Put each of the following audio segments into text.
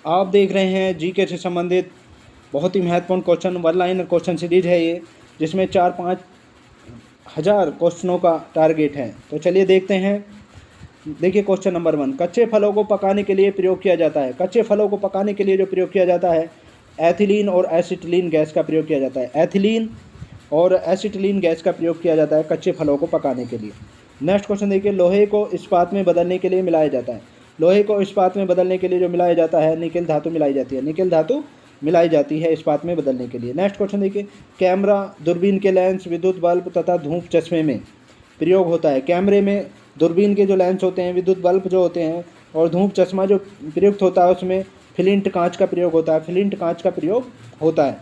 आप देख रहे हैं जीके से संबंधित बहुत ही महत्वपूर्ण question, one liner question series है ये, जिसमें 4-5 हज़ार क्वेश्चनों का टारगेट है। तो चलिए देखते हैं। देखिए क्वेश्चन नंबर 1, कच्चे फलों को पकाने के लिए प्रयोग किया जाता है। कच्चे फलों को पकाने के लिए जो प्रयोग किया जाता है, एथिलीन और एसिटिलीन गैस का प्रयोग किया जाता है। एथिलीन और एसिटिलीन गैस का प्रयोग किया जाता है कच्चे फलों को पकाने के लिए। नेक्स्ट क्वेश्चन देखिए, लोहे को इस्पात में बदलने के लिए मिलाया जाता है। लोहे को इस्पात में बदलने के लिए जो मिलाया जाता है, निकेल धातु मिलाई जाती है। निकेल धातु मिलाई जाती है इस्पात में बदलने के लिए। नेक्स्ट क्वेश्चन देखिए, कैमरा, दूरबीन के लेंस, विद्युत बल्ब तथा धूप चश्मे में प्रयोग होता है। कैमरे में दूरबीन के जो लेंस होते हैं, विद्युत बल्ब जो होते हैं और धूप चश्मा जो प्रयुक्त होता है, उसमें फ्लिंट कांच का प्रयोग होता है। फ्लिंट कांच का प्रयोग होता है।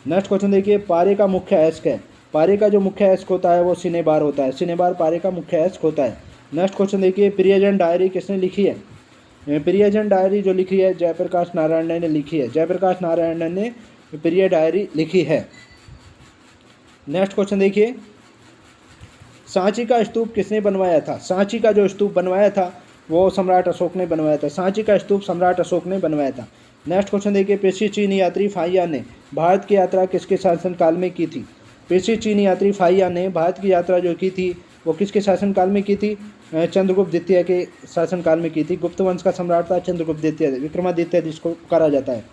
नेक्स्ट क्वेश्चन देखिए, पारे का मुख्य अयस्क है। पारे का जो मुख्य अयस्क होता है वो सिनेबार होता है। सिनेबार पारे का मुख्य अयस्क होता है। नेक्स्ट क्वेश्चन देखिए, प्रियजन डायरी किसने लिखी है। प्रियजन डायरी जो लिखी है, जयप्रकाश नारायण ने लिखी है। जयप्रकाश नारायण ने प्रिय डायरी लिखी है। नेक्स्ट क्वेश्चन देखिए, सांची का स्तूप किसने बनवाया था। सांची का जो स्तूप बनवाया था वो सम्राट अशोक ने बनवाया था। सांची का स्तूप सम्राट अशोक ने बनवाया था। नेक्स्ट क्वेश्चन देखिए, पेशी चीनी यात्री फाहियान ने भारत की यात्रा किसके शासनकाल में की थी। पेशी चीनी यात्री फाहियान ने भारत की यात्रा जो की थी वो किसके शासनकाल में की थी। चंद्रगुप्त द्वितीय के शासनकाल में की थी। गुप्त वंश का सम्राट था चंद्रगुप्त द्वितीय, विक्रमादित्य जिसको कहा जाता है।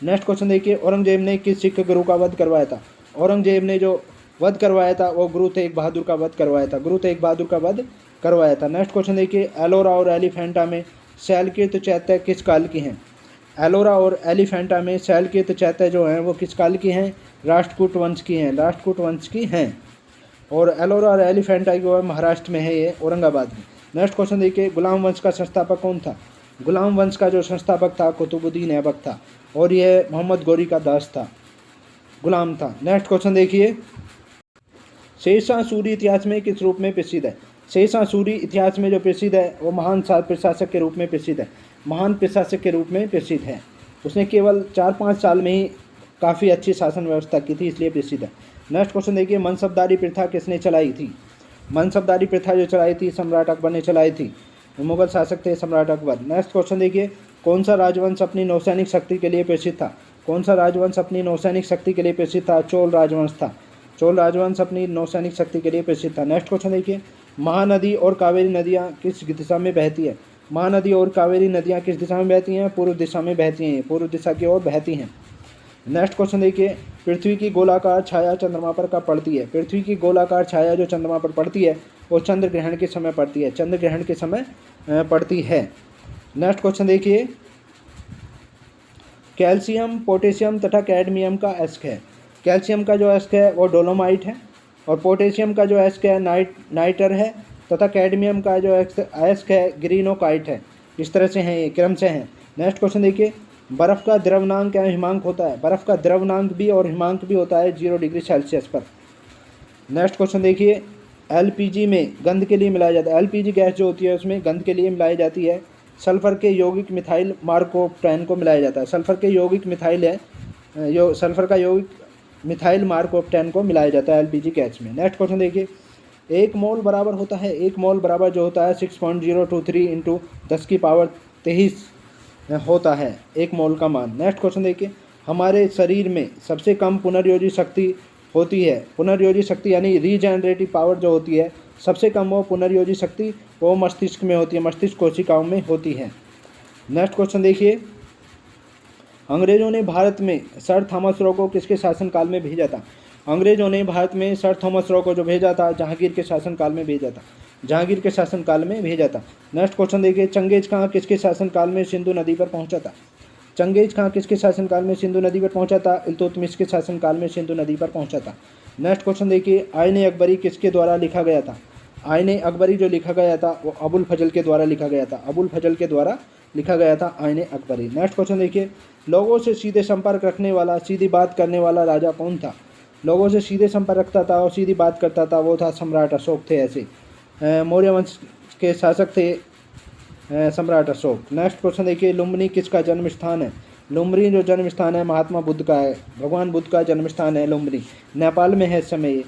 नेक्स्ट क्वेश्चन देखिए, औरंगजेब ने किस सिख गुरु का वध करवाया था। औरंगजेब ने जो वध करवाया था वो गुरु तेग बहादुर का वध करवाया था। गुरु तेग बहादुर का वध करवाया था। नेक्स्ट क्वेश्चन देखिए, एलोरा और एलिफेंटा में शैलकीर्त चैत्य किस काल की हैं। एलोरा और एलिफेंटा में शैलकीर्त चैत्य जो हैं वो किस काल की हैं। राष्ट्रकूट वंश की हैं। राष्ट्रकूट वंश की हैं। और एलोरा और एलिफेंटा जो है महाराष्ट्र में है, ये औरंगाबाद में। नेक्स्ट क्वेश्चन देखिए, गुलाम वंश का संस्थापक कौन था। गुलाम वंश का जो संस्थापक था कुतुबुद्दीन ऐबक था और यह मोहम्मद गौरी का दास था, गुलाम था। नेक्स्ट क्वेश्चन देखिए, शेरशाह सूरी इतिहास में किस रूप में प्रसिद्ध है। शेरशाह सूरी इतिहास में जो प्रसिद्ध है वो महान प्रशासक के रूप में प्रसिद्ध है। महान प्रशासक के रूप में प्रसिद्ध है। उसने केवल 4-5 साल में ही काफ़ी अच्छी शासन व्यवस्था की थी, इसलिए प्रसिद्ध है। नेक्स्ट क्वेश्चन देखिए, मनसबदारी प्रथा किसने चलाई थी। मनसबदारी प्रथा जो चलाई थी सम्राट अकबर ने चलाई थी। मुगल शासक थे सम्राट अकबर। नेक्स्ट क्वेश्चन देखिए, कौन सा राजवंश अपनी नौसैनिक शक्ति के लिए प्रसिद्ध था। कौन सा राजवंश अपनी नौसैनिक शक्ति के लिए प्रसिद्ध था। चोल राजवंश था। चोल राजवंश अपनी नौसैनिक शक्ति के लिए प्रसिद्ध था। नेक्स्ट क्वेश्चन देखिए, महानदी और कावेरी नदियाँ किस दिशा में बहती है। महानदी और कावेरी नदियाँ किस दिशा में बहती हैं। पूर्व दिशा में बहती हैं, पूर्व दिशा की ओर बहती हैं। नेक्स्ट क्वेश्चन देखिए, पृथ्वी की गोलाकार छाया चंद्रमा पर कब पड़ती है। पृथ्वी की गोलाकार छाया जो चंद्रमा पर पड़ती है वो चंद्र ग्रहण के समय पड़ती है। चंद्र ग्रहण के समय पड़ती है। नेक्स्ट क्वेश्चन देखिए, कैल्शियम, पोटेशियम तथा कैडमियम का अयस्क है। कैल्शियम का जो अयस्क है वो डोलोमाइट है और पोटेशियम का जो अयस्क है नाइटर है तथा कैडमियम का जो अयस्क है ग्रीनोकाइट है। इस तरह से हैं, ये क्रम से हैं। नेक्स्ट क्वेश्चन देखिए, बर्फ़ का द्रवनांक क्या हिमांक होता है। बर्फ़ का द्रवनांक भी और हिमांक भी होता है 0 डिग्री सेल्सियस पर। नेक्स्ट क्वेश्चन देखिए, एलपीजी में गंध के लिए मिलाया जाता है। एलपीजी गैस जो होती है उसमें गंध के लिए मिलाई जाती है। सल्फर के यौगिक मिथाइल मार्कोप्टेन को मिलाया जाता है। सल्फर के यौगिक मिथाइल है, सल्फर का यौगिक मिथाइल मार्कोप्टेन को मिलाया जाता है एलपीजी गैस में। नेक्स्ट क्वेश्चन देखिए, 1 मोल बराबर होता है, 1 मोल बराबर जो होता है 6.023 इंटू 10⁻23 होता है 1 मोल का मान। नेक्स्ट क्वेश्चन देखिए, हमारे शरीर में सबसे कम पुनर्योजी शक्ति होती है। पुनर्योजी शक्ति यानी रीजनरेटिव पावर जो होती है सबसे कम वो पुनर्योजी शक्ति वो मस्तिष्क में होती है, मस्तिष्क कोशिकाओं में होती है। नेक्स्ट क्वेश्चन देखिए, अंग्रेजों ने भारत में सर थॉमस रो को किसके शासनकाल में भेजा था। अंग्रेजों ने भारत में सर थॉमस रो को जो भेजा था जहांगीर के शासनकाल में भेजा था। जहांगीर के शासनकाल में भेजा था। नेक्स्ट क्वेश्चन देखिए, चंगेज खां किसके शासनकाल में सिंधु नदी पर पहुंचा था। चंगेज खां किसके शासनकाल में सिंधु नदी पर पहुंचा था। इल्तुतमिश के शासनकाल में सिंधु नदी पर पहुंचा था। नेक्स्ट क्वेश्चन देखिए, आईने अकबरी किसके द्वारा लिखा गया था। आईने अकबरी जो लिखा गया था वो अबुल फजल के द्वारा लिखा गया था। अबुल फजल के द्वारा लिखा गया था आईने अकबरी। नेक्स्ट क्वेश्चन देखिए, लोगों से सीधे संपर्क रखने वाला, सीधी बात करने वाला राजा कौन था। लोगों से सीधे संपर्क रखता था और सीधी बात करता था वो था सम्राट अशोक थे। ऐसे मौर्य वंश के शासक थे सम्राट अशोक। नेक्स्ट क्वेश्चन देखिए, लुम्बिनी किसका जन्म स्थान है। लुम्बिनी जो जन्म स्थान है महात्मा बुद्ध का है, भगवान बुद्ध का जन्म स्थान है लुम्बिनी, नेपाल में है इस समय ये।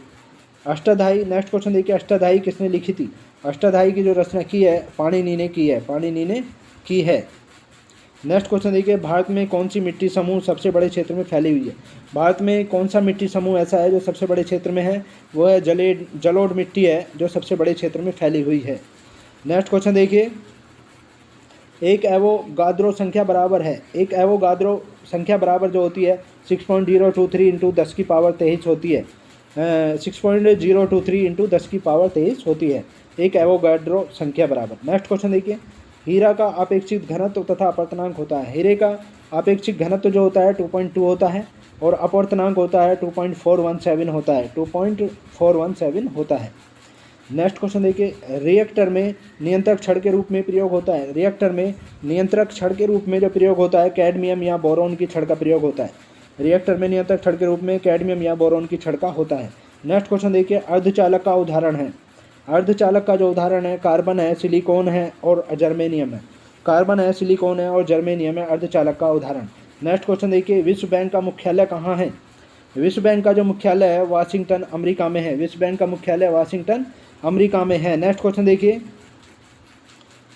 अष्टाध्यायी, नेक्स्ट क्वेश्चन देखिए, अष्टाध्यायी किसने लिखी थी। अष्टाध्यायी की जो रचना की है पाणिनि ने की है, पाणिनि ने की है। नेक्स्ट क्वेश्चन देखिए, भारत में कौन सी मिट्टी समूह सबसे बड़े क्षेत्र में फैली हुई है? भारत में कौन सा मिट्टी समूह ऐसा है जो सबसे बड़े क्षेत्र में है? वो है जलोढ़ मिट्टी है जो सबसे बड़े क्षेत्र में फैली हुई है। नेक्स्ट क्वेश्चन देखिए, एक एवोगाद्रो संख्या बराबर है, एक एवोगाद्रो संख्या बराबर जो होती है 6.023 इंटू 10 की पावर 23 होती है, 6.023 इंटू 10 की पावर 23 होती है एक एवोगाड्रो संख्या बराबर। नेक्स्ट क्वेश्चन देखिए, हीरा का अपेक्षित घनत्व तथा अपवर्तनांक होता है। हीरे का अपेक्षित घनत्व जो होता है 2.2 होता है और अपवर्तनांक होता है 2.417 होता है, 2.417 होता है। नेक्स्ट क्वेश्चन देखिए, रिएक्टर में नियंत्रक छड़ के रूप में प्रयोग होता है। रिएक्टर में नियंत्रक छड़ के रूप में जो प्रयोग होता है कैडमियम या बोरोन की छड़ का प्रयोग होता है। रिएक्टर में नियंत्रक छड़ के रूप में कैडमियम या बोरोन की छड़ का होता है। नेक्स्ट क्वेश्चन देखिए, अर्धचालक का उदाहरण है। अर्धचालक का जो उदाहरण है कार्बन है, सिलिकॉन है और जर्मेनियम है। कार्बन है, सिलिकॉन है और जर्मेनियम है अर्धचालक का उदाहरण। नेक्स्ट क्वेश्चन देखिए, विश्व बैंक का मुख्यालय कहाँ है? विश्व बैंक का जो मुख्यालय है वाशिंगटन अमेरिका में है। विश्व बैंक का मुख्यालय वाशिंगटन अमेरिका में है। नेक्स्ट क्वेश्चन देखिए,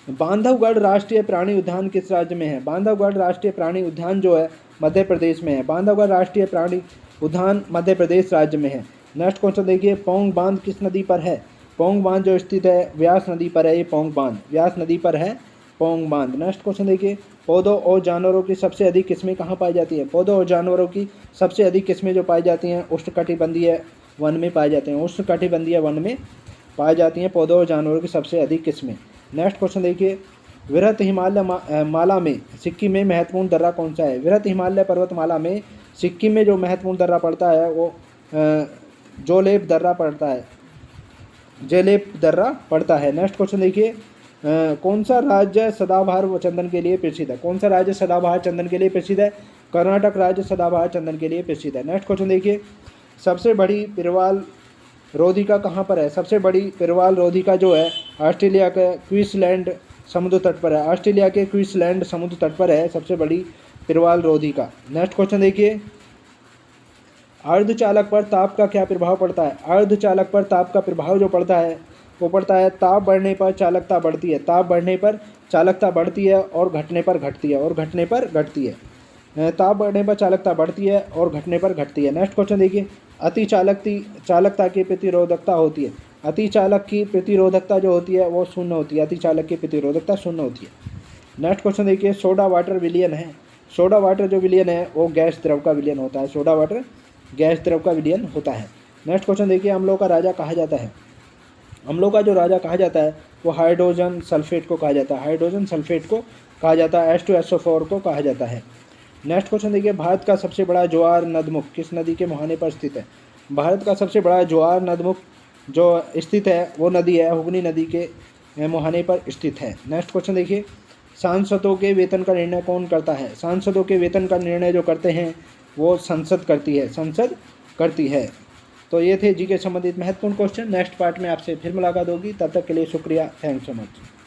बांधवगढ़ राष्ट्रीय प्राणी उद्यान किस राज्य में है? बांधवगढ़ राष्ट्रीय प्राणी उद्यान जो है मध्य प्रदेश में है। बांधवगढ़ राष्ट्रीय प्राणी उद्यान मध्य प्रदेश राज्य में है। नेक्स्ट क्वेश्चन देखिए, पौंग बांध किस नदी पर है? पौंग बांध जो स्थित है व्यास नदी पर है। ये पौंग बांध व्यास नदी पर है पौंग बांध। नेक्स्ट क्वेश्चन देखिए, पौधों और जानवरों की सबसे अधिक किस्में कहाँ पाई जाती हैं? पौधों और जानवरों की सबसे अधिक किस्में जो पाई जाती हैं उष्णकटिबंधीय वन में पाई जाती हैं। उष्णकटिबंधीय वन में पाई जाती हैं पौधों और जानवरों की सबसे अधिक किस्में। नेक्स्ट क्वेश्चन देखिए, वृहत हिमालय माला में सिक्किम में महत्वपूर्ण दर्रा कौन सा है? वृहत हिमालय पर्वतमाला में सिक्किम में जो महत्वपूर्ण दर्रा पड़ता है वो जोलेब दर्रा पड़ता है, जेलेब दर्रा पड़ता है। नेक्स्ट क्वेश्चन देखिए, कौन सा राज्य सदाबहार चंदन के लिए प्रसिद्ध है? कौन सा राज्य सदाबहार चंदन के लिए प्रसिद्ध है? कर्नाटक राज्य सदाबहार चंदन के लिए प्रसिद्ध है। नेक्स्ट क्वेश्चन देखिए, सबसे बड़ी पिरवाल रोधिका कहाँ पर है? सबसे बड़ी पिरवाल रोधिका जो है ऑस्ट्रेलिया के क्वींसलैंड समुद्र तट पर है। ऑस्ट्रेलिया के क्वींसलैंड समुद्र तट पर है सबसे बड़ी पिरवाल रोधिका। नेक्स्ट क्वेश्चन देखिए, अर्धचालक पर ताप का क्या प्रभाव पड़ता है? अर्धचालक पर ताप का प्रभाव जो पड़ता है वो पड़ता है ताप बढ़ने पर चालकता बढ़ती है। ताप बढ़ने पर चालकता बढ़ती है और घटने पर घटती है और घटने पर घटती है। ताप बढ़ने पर चालकता बढ़ती है और घटने पर घटती है। नेक्स्ट क्वेश्चन देखिए, अति चालकता की प्रतिरोधकता होती है। अति चालक की प्रतिरोधकता जो होती है वो शून्य होती है। अति चालक की प्रतिरोधकता शून्य होती है। नेक्स्ट क्वेश्चन देखिए, सोडा वाटर विलयन है। सोडा वाटर जो विलयन है वो गैस द्रव का विलयन होता है। सोडा वाटर गैस द्रव का विलयन होता है। नेक्स्ट क्वेश्चन देखिए, अम्लों का राजा कहा जाता है। अम्लों का जो राजा कहा जाता है वो हाइड्रोजन सल्फेट को कहा जाता है। हाइड्रोजन सल्फेट को कहा जाता है। H2SO4 को कहा जाता है। नेक्स्ट क्वेश्चन देखिए, भारत का सबसे बड़ा ज्वार नदमुख किस नदी के मुहाने पर स्थित है? भारत का सबसे बड़ा ज्वार नदमुख जो स्थित है वो नदी है हुगली नदी के मुहाने पर स्थित है। नेक्स्ट क्वेश्चन देखिए, सांसदों के वेतन का निर्णय कौन करता है? सांसदों के वेतन का निर्णय जो करते हैं वो संसद करती है। संसद करती है। तो ये थे जी के संबंधित महत्वपूर्ण क्वेश्चन। नेक्स्ट पार्ट में आपसे फिर मुलाकात होगी। तब तक के लिए शुक्रिया। Thanks so much.